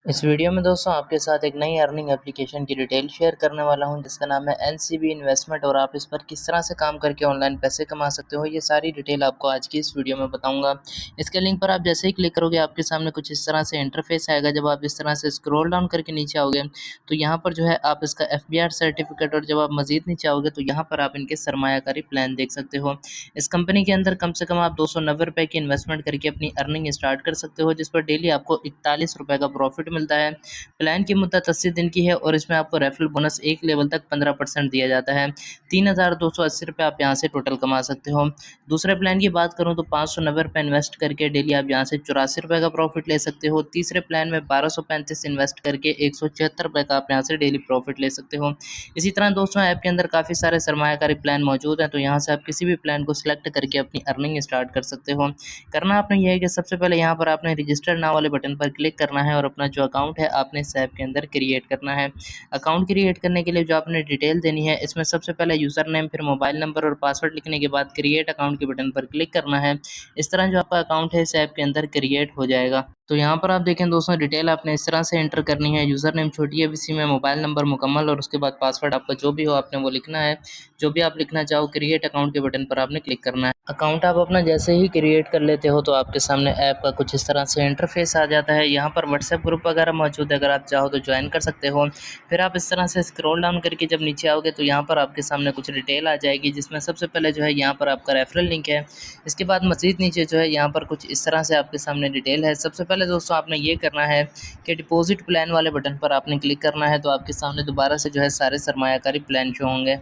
इस वीडियो में दोस्तों आपके साथ एक नई अर्निंग एप्लीकेशन की डिटेल शेयर करने वाला हूं जिसका नाम है एनसीबी इन्वेस्टमेंट और आप इस पर किस तरह से काम करके ऑनलाइन पैसे कमा सकते हो, ये सारी डिटेल आपको आज की इस वीडियो में बताऊंगा। इसके लिंक पर आप जैसे ही क्लिक करोगे आपके सामने कुछ इस तरह से इंटरफेस आएगा। जब आप इस तरह से स्क्रॉल डाउन करके नीचे आओगे तो यहाँ पर जो है आप इसका FBR सर्टिफिकेट, और जब आप मजीद नीचे आओगे तो यहाँ पर आप इनके सरमायाकारी प्लान देख सकते हो। इस कंपनी के अंदर कम से कम आप 290 रुपये की इन्वेस्टमेंट करके अपनी अर्निंग स्टार्ट कर सकते हो, जिस पर डेली आपको 41 रुपये का प्रॉफिट मिलता है। प्लान की मुद्दत 80 दिन की है और इसमें आपको रेफरल बोनस एक लेवल तक 15% दिया जाता है। 3,280 रुपये आप यहाँ से टोटल कमा सकते हो। दूसरे प्लान की बात करूँ तो 590 रुपये इन्वेस्ट करके डेली आप यहाँ से 84 रुपये का प्रॉफिट ले सकते हो। तीसरे प्लान में 1235 इन्वेस्ट करके 176 रुपये का आप यहाँ से डेली प्रॉफिट ले सकते हो। इसी तरह दोस्तों ऐप के अंदर काफ़ी सारे सरमायाकारी प्लान मौजूद हैं, तो यहाँ से आप किसी भी प्लान को सिलेक्ट करके अपनी अर्निंग स्टार्ट कर सकते हो। करना आपने यह है कि सबसे पहले यहाँ पर आपने रजिस्टर नाउ वाले बटन पर क्लिक करना है और अपना जो अकाउंट है आपने इस ऐप के अंदर क्रिएट करना है। अकाउंट क्रिएट करने के लिए जो आपने डिटेल देनी है, इसमें सबसे पहले यूज़र नेम, फिर मोबाइल नंबर और पासवर्ड लिखने के बाद क्रिएट अकाउंट के बटन पर क्लिक करना है। इस तरह जो आपका अकाउंट है इस ऐप के अंदर क्रिएट हो जाएगा। तो यहाँ पर आप देखें दोस्तों, डिटेल आपने इस तरह से एंटर करनी है। यूज़र नेम छोटी है इसी में, मोबाइल नंबर मुकम्मल, और उसके बाद पासवर्ड आपका जो भी हो आपने वो लिखना है। जो भी आप लिखना चाहो क्रिएट अकाउंट के बटन पर आपने क्लिक करना है। अकाउंट आप अपना जैसे ही क्रिएट कर लेते हो तो आपके सामने ऐप का कुछ इस तरह से इंटरफेस आ जाता है। यहाँ पर व्हाट्सएप ग्रुप वगैरह मौजूद है, अगर आप चाहो तो ज्वाइन कर सकते हो। फिर आप इस तरह से स्क्रॉल डाउन करके जब नीचे आओगे तो यहाँ पर आपके सामने कुछ डिटेल आ जाएगी, जिसमें सबसे पहले जो है यहाँ पर आपका रेफरल लिंक है। इसके बाद मज़ीद नीचे जो है यहाँ पर कुछ इस तरह से आपके सामने डिटेल है। सबसे पहले दोस्तों आपने ये करना है कि डिपॉजिट प्लान वाले बटन पर आपने क्लिक करना है, तो आपके सामने दोबारा से जो है सारे सरमायाकारी प्लान शो होंगे।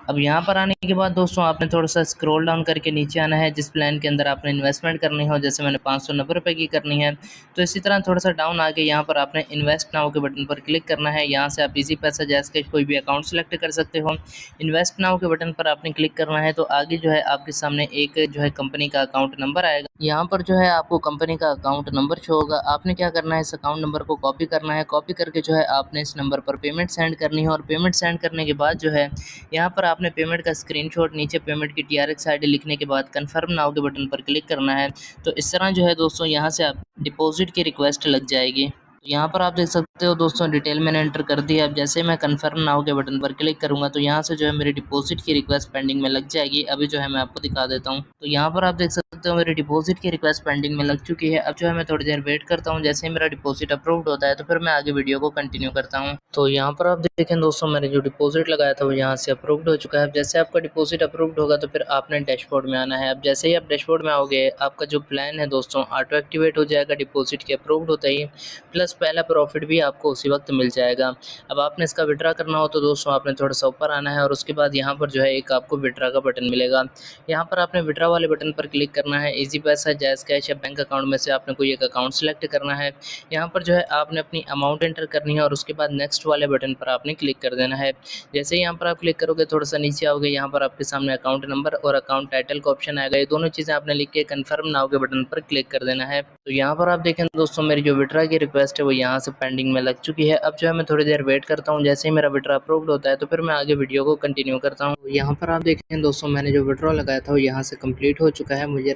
अब यहाँ पर आने के बाद दोस्तों आपने थोड़ा-सा स्क्रॉल डाउन करके नीचे आना है। जिस प्लान के अंदर आपने इन्वेस्टमेंट करनी हो, जैसे मैंने 590 रुपये की करनी है, तो इसी तरह थोड़ा-सा डाउन आके यहाँ पर आपने इन्वेस्ट नाउ के बटन पर क्लिक करना है। यहाँ से आप ईज़ी पैसा जैज़ कैश कोई भी अकाउंट सेलेक्ट कर सकते हो। इन्वेस्ट नाउ के बटन पर आपने क्लिक करना है, तो आगे जो है आपके सामने एक जो है कंपनी का अकाउंट नंबर आएगा। यहाँ पर जो है आपको कंपनी का अकाउंट नंबर शो होगा। आपने क्या करना है, इस अकाउंट नंबर को कॉपी करना है। कॉपी करके जो है आपने इस नंबर पर पेमेंट सेंड करनी है, और पेमेंट सेंड करने के बाद जो है यहाँ पर आपने पेमेंट का स्क्रीनशॉट, नीचे पेमेंट की TRX ID लिखने के बाद कन्फर्म नाउ के बटन पर क्लिक करना है। तो इस तरह जो है दोस्तों यहाँ से आप डिपॉजिट की रिक्वेस्ट लग जाएगी। तो यहाँ पर आप देख सकते हो दोस्तों, डिटेल मैंने एंटर कर दी है। अब जैसे मैं कन्फर्म नाउ के बटन पर क्लिक करूँगा तो यहाँ से जो है मेरी डिपॉजिट की रिक्वेस्ट पेंडिंग में लग जाएगी। अभी जो है मैं आपको दिखा देता हूँ। तो यहाँ पर आप देख सकते हो मेरी डिपॉजिट की रिक्वेस्ट पेंडिंग में लग चुकी है। अब जो है मैं थोड़ी देर वेट करता हूँ। जैसे ही मेरा डिपॉजिट अप्रूव्ड होता है तो फिर मैं आगे वीडियो को कंटिन्यू करता हूँ। तो यहाँ पर आप देखें दोस्तों, मैंने जो डिपॉजिट लगाया था वो यहाँ से अप्रूव्ड हो चुका है। अब जैसे आपका डिपॉजिट अप्रूव्ड होगा तो फिर आपने डैशबोर्ड में आना है। अब जैसे ही आप डैशबोर्ड में आओगे, आपका जो प्लान है दोस्तों ऑटो एक्टिवेट हो जाएगा डिपॉजिट के अप्रूव्ड होते ही, प्लस पहला प्रॉफिट भी आपको उसी वक्त मिल जाएगा। अब आपने इसका विड्रा करना हो तो दोस्तों आपने थोड़ा सा ऊपर आना है, और उसके बाद यहाँ पर जो है एक आपको विड्रा का बटन मिलेगा। यहाँ पर आपने विड्रा वाले बटन पर क्लिक करना है। ईजी पैसा, जैज़ कैश या बैंक अकाउंट में से आपने कोई एक अकाउंट सेलेक्ट करना है। यहाँ पर जो है आपने अपनी अमाउंट एंटर करनी है, और उसके बाद नेक्स्ट वाले बटन पर आपने क्लिक कर देना है। जैसे ही यहाँ पर आप क्लिक करोगे थोड़ा सा नीचे आओगे, यहाँ पर आपके सामने अकाउंट नंबर और अकाउंट टाइटल का ऑप्शन आएगा। ये दोनों चीज़ें आपने लिख के कन्फर्म नाउ के बटन पर क्लिक कर देना है। तो यहाँ पर आप देखें दोस्तों, मेरी जो विड्रा की रिक्वेस्ट है वो यहाँ से पेंडिंग में लग चुकी है। अब जो है मैं थोड़ी देर वेट करता हूँ। जैसे ही मेरा विड्रा अप्रूव्ड होता है तो फिर मैं आगे वीडियो को कंटिन्यू करता हूँ। यहाँ पर आप देखें दोस्तों, मैंने जो विड्रॉ लगाया था वो यहाँ से कंप्लीट हो चुका है। मुझे